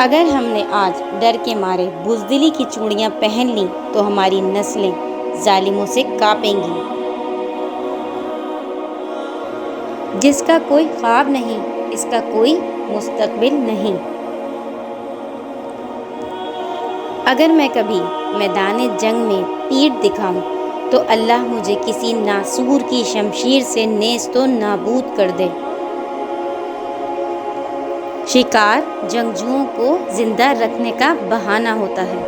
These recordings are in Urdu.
اگر ہم نے آج ڈر کے مارے بزدلی کی چوڑیاں پہن لیں تو ہماری نسلیں ظالموں سے کانپیں گی۔ جس کا کوئی خواب نہیں، اس کا کوئی مستقبل نہیں۔ اگر میں کبھی میدان جنگ میں پیٹھ دکھاؤں تو اللہ مجھے کسی ناسور کی شمشیر سے نیست و نابود کر دے۔ شکار جنگجوؤں کو زندہ رکھنے کا بہانہ ہوتا ہے۔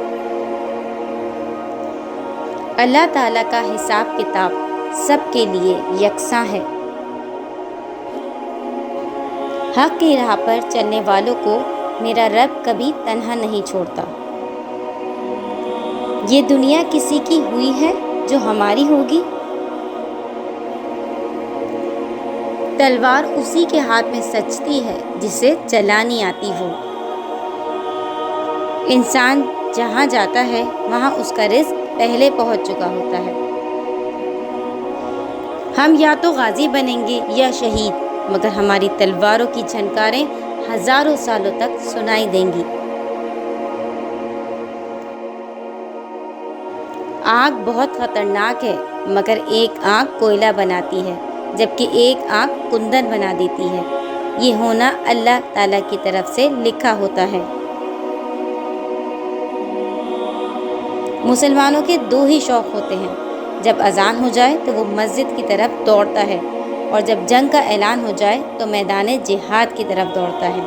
اللہ تعالیٰ کا حساب کتاب سب کے لیے یکساں ہے۔ حق کی راہ پر چلنے والوں کو میرا رب کبھی تنہا نہیں چھوڑتا۔ یہ دنیا کسی کی ہوئی ہے جو ہماری ہوگی؟ تلوار اسی کے ہاتھ میں سچتی ہے جسے چلانی آتی ہو۔ انسان جہاں جاتا ہے وہاں اس کا رزق پہلے پہنچ چکا ہوتا ہے۔ ہم یا تو غازی بنیں گے یا شہید، مگر ہماری تلواروں کی جھنکاریں ہزاروں سالوں تک سنائی دیں گی۔ آگ بہت خطرناک ہے، مگر ایک آگ کوئلہ بناتی ہے، جبکہ ایک آگ کندن بنا دیتی ہے۔ یہ ہونا اللہ تعالیٰ کی طرف سے لکھا ہوتا ہے۔ مسلمانوں کے دو ہی شوق ہوتے ہیں، جب اذان ہو جائے تو وہ مسجد کی طرف دوڑتا ہے، اور جب جنگ کا اعلان ہو جائے تو میدان جہاد کی طرف دوڑتا ہے۔